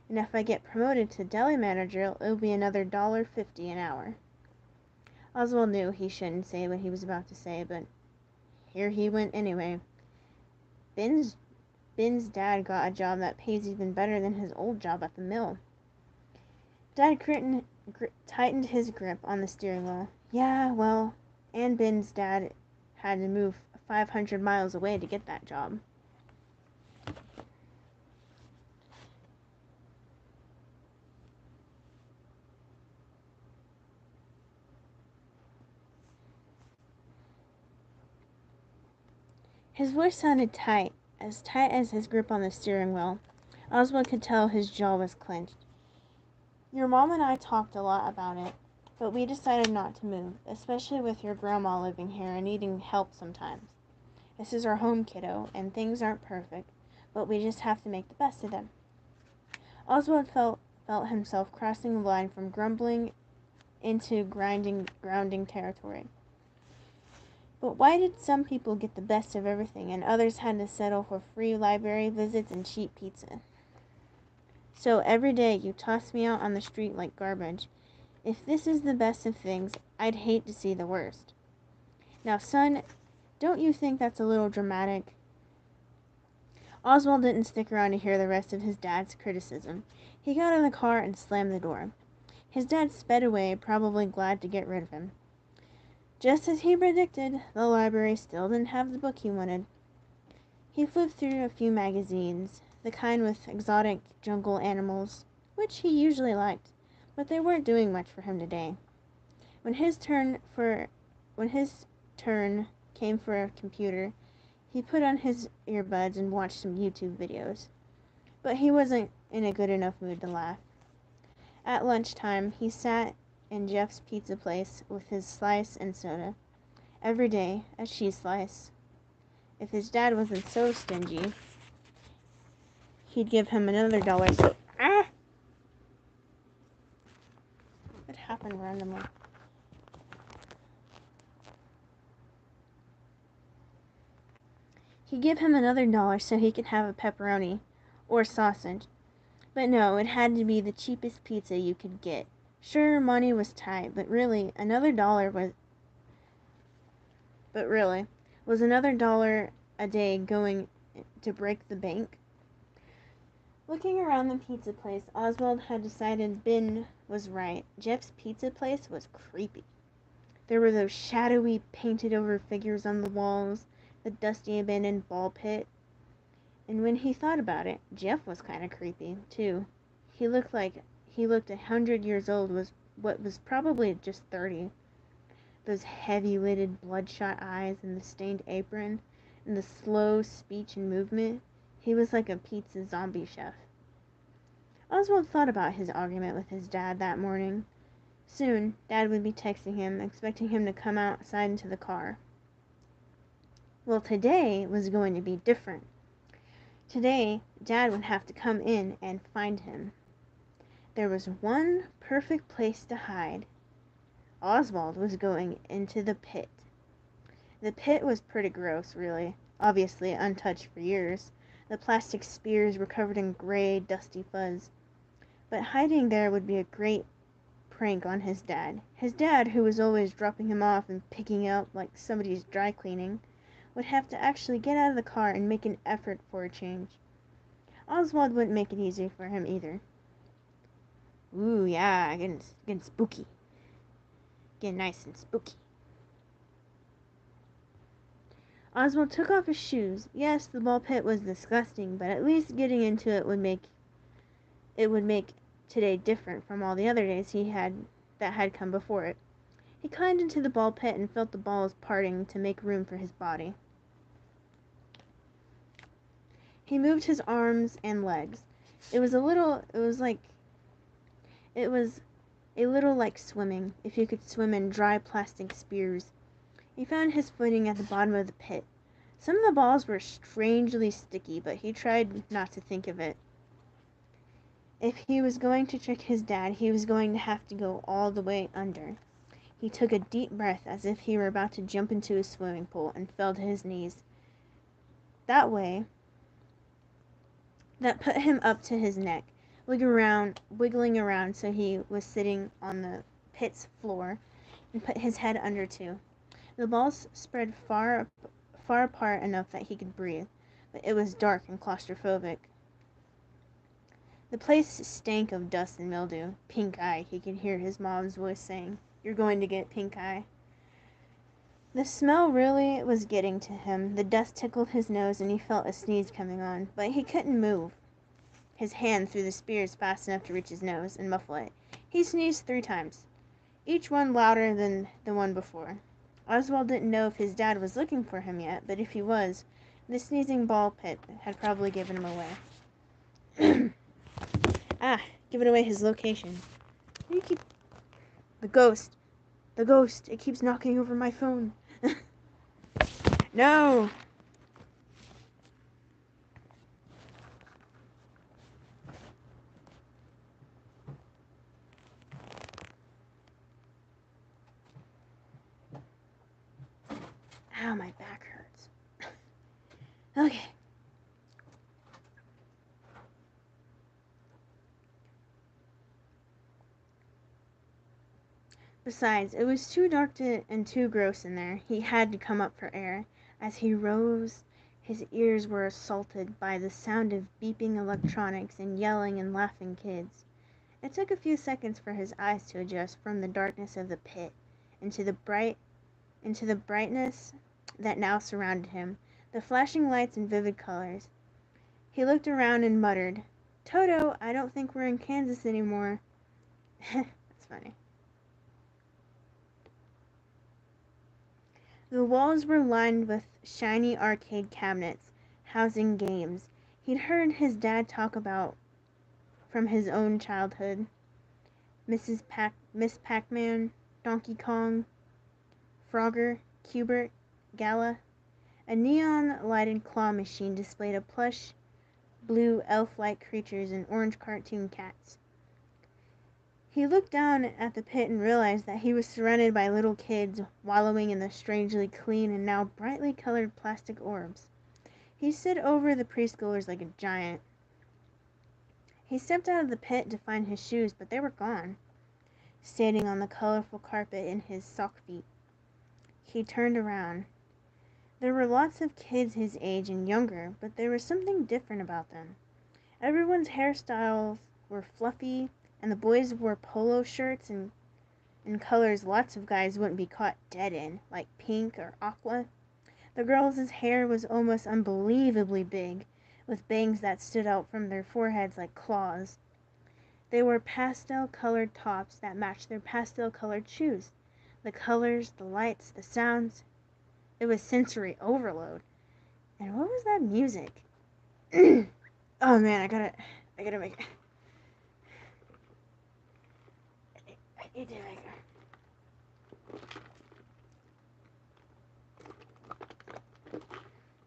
And if I get promoted to deli manager, it'll be another $1.50 an hour." Oswald knew he shouldn't say what he was about to say, but here he went anyway. Ben's dad got a job that pays even better than his old job at the mill. Dad tightened his grip on the steering wheel. "Yeah, well," and Ben's dad had to move 500 miles away to get that job. His voice sounded tight as his grip on the steering wheel. Oswald could tell his jaw was clenched. "Your mom and I talked a lot about it, but we decided not to move, especially with your grandma living here and needing help sometimes. This is our home, kiddo, and things aren't perfect, but we just have to make the best of them." Oswald felt himself crossing the line from grumbling into grounding territory. But why did some people get the best of everything and others had to settle for free library visits and cheap pizza? "So every day you toss me out on the street like garbage. If this is the best of things, I'd hate to see the worst." "Now, son, don't you think that's a little dramatic?" Oswald didn't stick around to hear the rest of his dad's criticism. He got in the car and slammed the door. His dad sped away, probably glad to get rid of him. Just as he predicted, the library still didn't have the book he wanted. He flipped through a few magazines, the kind with exotic jungle animals, which he usually liked, but they weren't doing much for him today. When his turn for when his turn came for a computer, he put on his earbuds and watched some YouTube videos. But he wasn't in a good enough mood to laugh. At lunchtime, he sat in Jeff's pizza place with his slice and soda. Every day, a cheese slice. If his dad wasn't so stingy, he'd give him another $1. So, What happened randomly? He'd give him another $1 so he could have a pepperoni or sausage. But no, it had to be the cheapest pizza you could get. Sure, money was tight, but really, another $1 was another $1 a day going to break the bank? Looking around the pizza place, Oswald had decided Ben was right. Jeff's pizza place was creepy. There were those shadowy, painted-over figures on the walls, the dusty, abandoned ball pit. And when he thought about it, Jeff was kind of creepy, too. He looked 100 years old, was probably just 30. Those heavy-lidded, bloodshot eyes and the stained apron and the slow speech and movement. He was like a pizza zombie chef. Oswald thought about his argument with his dad that morning. Soon, Dad would be texting him, expecting him to come outside into the car. Well, today was going to be different. Today, Dad would have to come in and find him. There was one perfect place to hide. Oswald was going into the pit. The pit was pretty gross, really. Obviously untouched for years. The plastic spears were covered in gray, dusty fuzz. But hiding there would be a great prank on his dad. His dad, who was always dropping him off and picking up like somebody's dry cleaning, would have to actually get out of the car and make an effort for a change. Oswald wouldn't make it easy for him either. Ooh, yeah, getting spooky. Getting nice and spooky. Oswald took off his shoes. Yes, the ball pit was disgusting, but at least getting into it would make today different from all the other days that had come before it. He climbed into the ball pit and felt the balls parting to make room for his body. He moved his arms and legs. It was a little like swimming, if you could swim in dry plastic spears. He found his footing at the bottom of the pit. Some of the balls were strangely sticky, but he tried not to think of it. If he was going to trick his dad, he was going to have to go all the way under. He took a deep breath as if he were about to jump into a swimming pool and fell to his knees. That put him up to his neck, wiggling around so he was sitting on the pit's floor, and put his head under too. The balls spread far apart enough that he could breathe, but it was dark and claustrophobic. The place stank of dust and mildew. Pink eye, he could hear his mom's voice saying, "You're going to get pink eye." The smell really was getting to him. The dust tickled his nose and he felt a sneeze coming on, but he couldn't move his hand through the spears fast enough to reach his nose and muffle it. He sneezed 3 times, each one louder than the one before. Oswald didn't know if his dad was looking for him yet, but if he was, the sneezing ball pit had probably given him away. Given away his location. The ghost, it keeps knocking over my phone. No! Ow, my back hurts. Okay. Besides, it was too dark and too gross in there. He had to come up for air. As he rose, his ears were assaulted by the sound of beeping electronics and yelling and laughing kids. It took a few seconds for his eyes to adjust from the darkness of the pit into the brightness that now surrounded him, the flashing lights and vivid colors. He looked around and muttered, "Toto, I don't think we're in Kansas anymore." That's funny. The walls were lined with shiny arcade cabinets, housing games he'd heard his dad talk about from his own childhood. Miss Pac-Man, Donkey Kong, Frogger, Cubert, Gala. A neon-lighted claw machine displayed a plush, blue elf-like creatures and orange cartoon cats. He looked down at the pit and realized that he was surrounded by little kids wallowing in the strangely clean and now brightly colored plastic orbs. He stood over the preschoolers like a giant. He stepped out of the pit to find his shoes, but they were gone, standing on the colorful carpet in his sock feet. He turned around. There were lots of kids his age and younger, but there was something different about them. Everyone's hairstyles were fluffy, and the boys wore polo shirts in colors lots of guys wouldn't be caught dead in, like pink or aqua. The girls' hair was almost unbelievably big, with bangs that stood out from their foreheads like claws. They wore pastel-colored tops that matched their pastel-colored shoes. The colors, the lights, the sounds. It was sensory overload. And what was that music? Oh man, I gotta make it. I need to make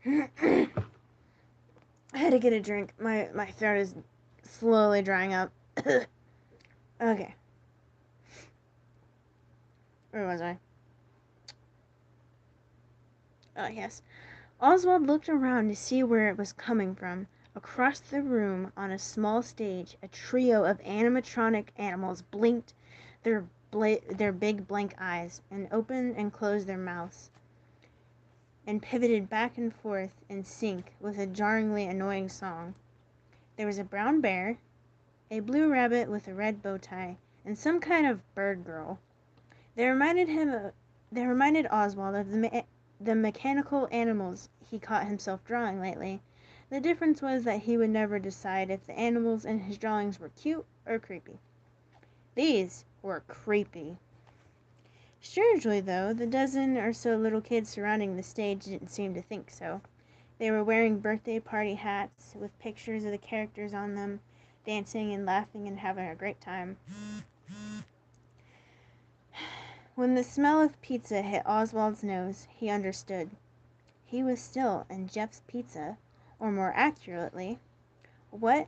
it. I had to get a drink. My throat is slowly drying up. Okay. Where was I? Oh, yes. Oswald looked around to see where it was coming from. Across the room, on a small stage, a trio of animatronic animals blinked their big blank eyes and opened and closed their mouths and pivoted back and forth in sync with a jarringly annoying song. There was a brown bear, a blue rabbit with a red bow tie, and some kind of bird girl. They reminded Oswald of the mechanical animals he caught himself drawing lately. The difference was that he would never decide if the animals in his drawings were cute or creepy. These were creepy. Strangely, though, the dozen or so little kids surrounding the stage didn't seem to think so. They were wearing birthday party hats with pictures of the characters on them, dancing and laughing and having a great time. When the smell of pizza hit Oswald's nose, he understood. He was still in Jeff's Pizza, or more accurately, what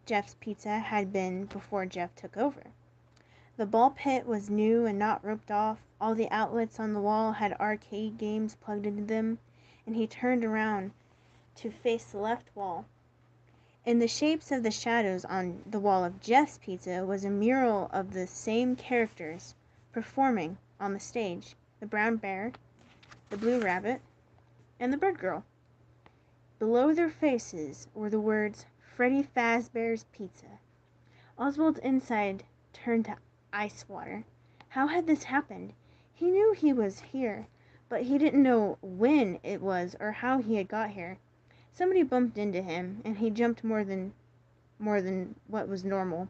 Jeff's Pizza had been before Jeff took over. The ball pit was new and not roped off. All the outlets on the wall had arcade games plugged into them, and he turned around to face the left wall. In the shapes of the shadows on the wall of Jeff's Pizza was a mural of the same characters performing on the stage: the brown bear, the blue rabbit, and the bird girl. Below their faces were the words, "Freddy Fazbear's Pizza." Oswald's inside turned to ice water. How had this happened? He knew he was here, but he didn't know when it was or how he had got here. Somebody bumped into him, and he jumped more than what was normal.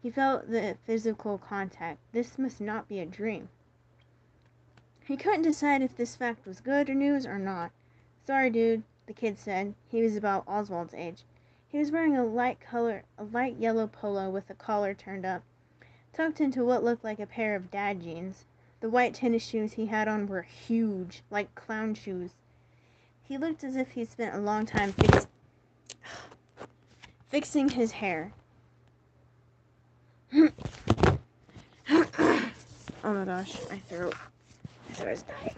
He felt the physical contact. This must not be a dream. He couldn't decide if this fact was good news or not. "Sorry, dude," the kid said. He was about Oswald's age. He was wearing a light yellow polo with the collar turned up, tucked into what looked like a pair of dad jeans. The white tennis shoes he had on were huge, like clown shoes. He looked as if he'd spent a long time fixing his hair. Oh my gosh, my throat is dying.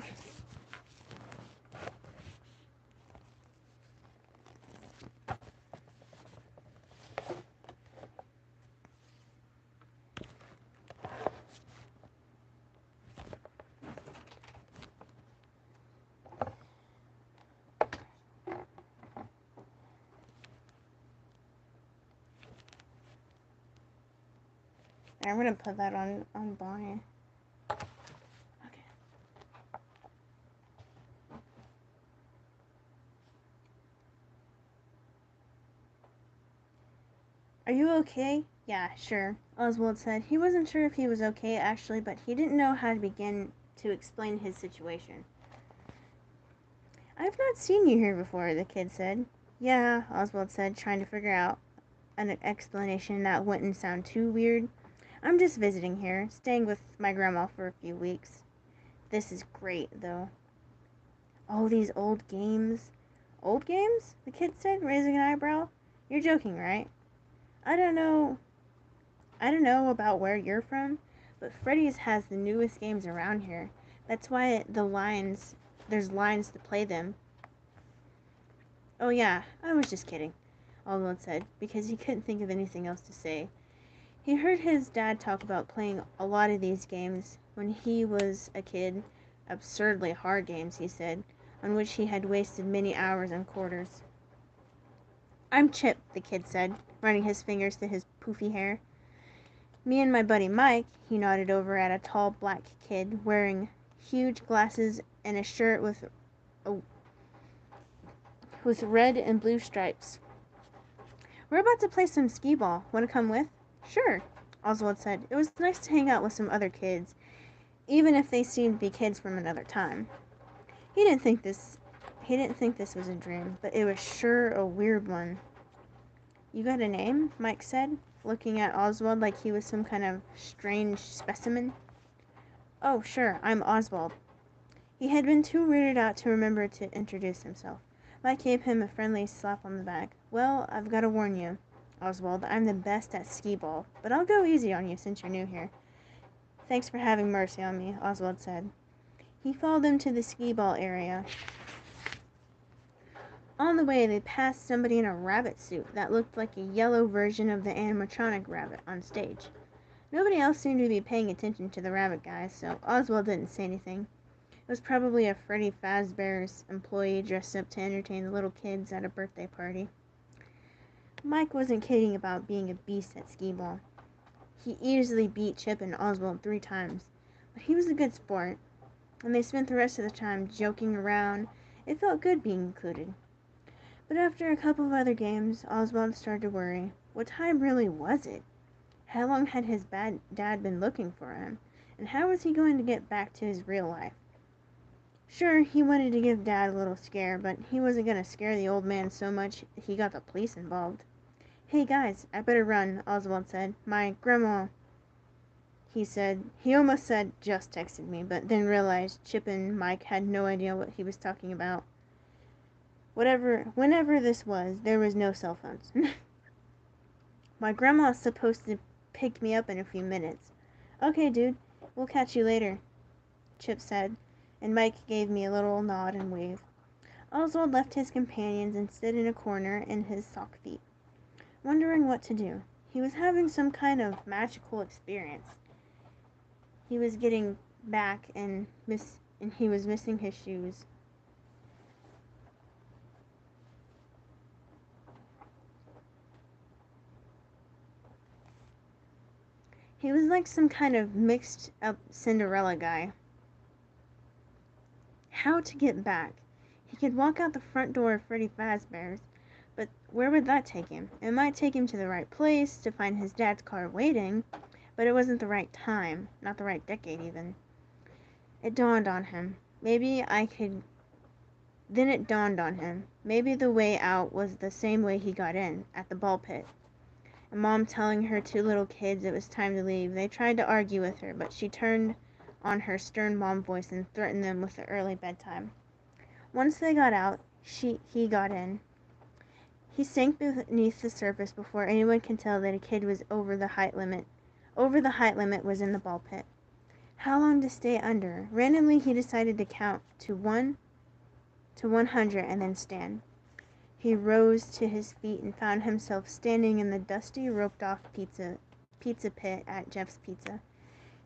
I'm gonna put that on Bonnie. Okay. "Are you okay?" "Yeah, sure," Oswald said. He wasn't sure if he was okay, actually, but he didn't know how to begin to explain his situation. I've not seen you here before, the kid said. Yeah, Oswald said, trying to figure out an explanation that wouldn't sound too weird. I'm just visiting here, staying with my grandma for a few weeks. This is great, though. All these old games. Old games? The kid said, raising an eyebrow. You're joking, right? I don't know. I don't know about where you're from, but Freddy's has the newest games around here. That's why there's lines to play them. Oh yeah, I was just kidding, Oswald said, because he couldn't think of anything else to say. He heard his dad talk about playing a lot of these games when he was a kid. Absurdly hard games, he said, on which he had wasted many hours and quarters. I'm Chip, the kid said, running his fingers through his poofy hair. Me and my buddy Mike, he nodded over at a tall black kid wearing huge glasses and a shirt with red and blue stripes. We're about to play some skee ball. Want to come with? Sure, Oswald said. It was nice to hang out with some other kids, even if they seemed to be kids from another time. He didn't think this was a dream, but it was sure a weird one. You got a name? Mike said, looking at Oswald like he was some kind of strange specimen. Oh, sure, I'm Oswald. He had been too weirded out to remember to introduce himself. Mike gave him a friendly slap on the back. Well, I've got to warn you, Oswald, I'm the best at skee ball, but I'll go easy on you since you're new here. Thanks for having mercy on me, Oswald said. He followed them to the skee ball area. On the way, they passed somebody in a rabbit suit that looked like a yellow version of the animatronic rabbit on stage. Nobody else seemed to be paying attention to the rabbit guy, so Oswald didn't say anything. It was probably a Freddy FAZBEAR's employee dressed up to entertain the little kids at a birthday party. Mike wasn't kidding about being a beast at skee ball. He easily beat Chip and Oswald 3 times, but he was a good sport, and they spent the rest of the time joking around. It felt good being included. But after a couple of other games, Oswald started to worry. What time really was it? How long had his dad been looking for him? And how was he going to get back to his real life? Sure, he wanted to give Dad a little scare, but he wasn't going to scare the old man so much he got the police involved. Hey guys, I better run, Oswald said. My grandma, he said. He almost said just texted me, but then realized Chip and Mike had no idea what he was talking about. Whenever this was, there was no cell phones. My grandma's supposed to pick me up in a few minutes. Okay, dude, we'll catch you later, Chip said, and Mike gave me a little nod and wave. Oswald left his companions and stood in a corner in his sock feet, wondering what to do. He was having some kind of magical experience. He was getting back and he was missing his shoes. He was like some kind of mixed up Cinderella guy. How to get back? He could walk out the front door of Freddy Fazbear's, but where would that take him? It might take him to the right place, to find his dad's car waiting, but it wasn't the right time, not the right decade even. It dawned on him. Then it dawned on him. Maybe the way out was the same way he got in, at the ball pit. And Mom telling her 2 little kids it was time to leave. They tried to argue with her, but she turned on her stern mom voice and threatened them with the early bedtime. Once they got out, he got in. He sank beneath the surface before anyone could tell that a kid was over the height limit. Over the height limit was in the ball pit. How long to stay under? Randomly, he decided to count to 100 and then stand. He rose to his feet and found himself standing in the dusty, roped-off pizza pit at Jeff's Pizza.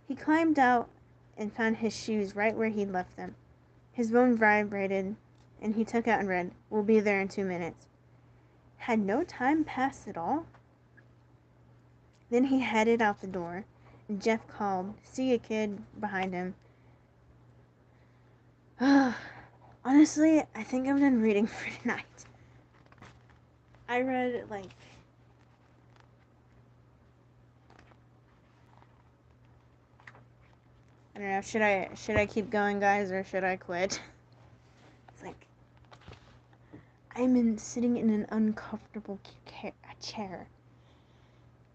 He climbed out and found his shoes right where he'd left them. His phone vibrated, and he took out and read, "We'll be there in 2 minutes." Had no time passed at all? Then he headed out the door, and Jeff called, "See ya, kid," behind him. Honestly, I think I'm done reading for tonight. I read, I don't know, should I keep going, guys, or should I quit? It's sitting in an uncomfortable chair.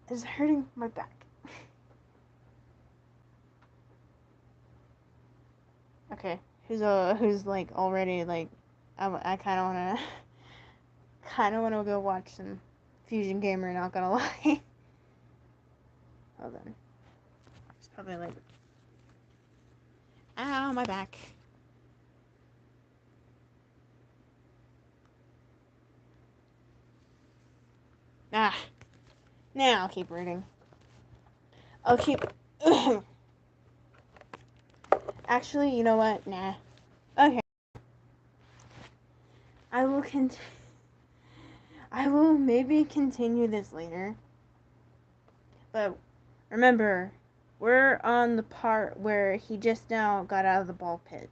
It's hurting my back. Okay, who's like already like, I kind of wanna go watch some Fusion Gamer. Not gonna lie. Hold on. It's probably like, ow, my back. Ah, now I'll keep reading. I'll keep. Actually, you know what? Nah. Okay. I will maybe continue this later. But remember, we're on the part where he just now got out of the ball pit.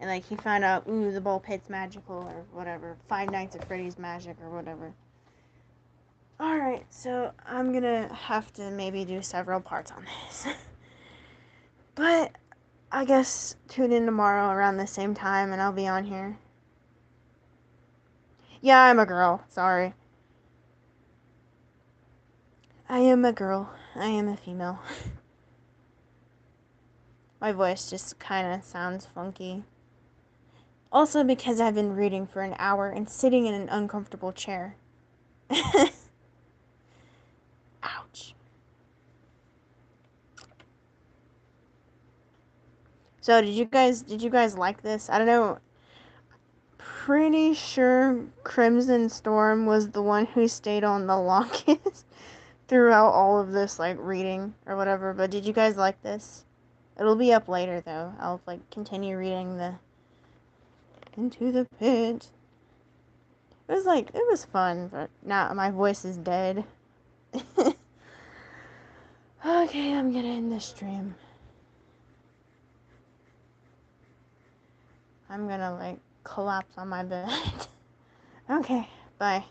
And like he found out, ooh, the ball pit's magical or whatever. Five Nights at Freddy's magic or whatever. Alright, so I'm gonna have to maybe do several parts on this. But I guess tune in tomorrow around the same time and I'll be on here. Yeah, I'm a girl. Sorry. I am a girl. I am a female. My voice just kind of sounds funky. Also because I've been reading for an hour and sitting in an uncomfortable chair. Ouch. So did you guys like this? I don't know. Pretty sure Crimson Storm was the one who stayed on the longest throughout all of this like reading or whatever, but did you guys like this? It'll be up later though. I'll like continue reading the Into the Pit. It was fun, but now my voice is dead. Okay, I'm gonna end this stream. I'm gonna like collapse on my bed. Okay, bye.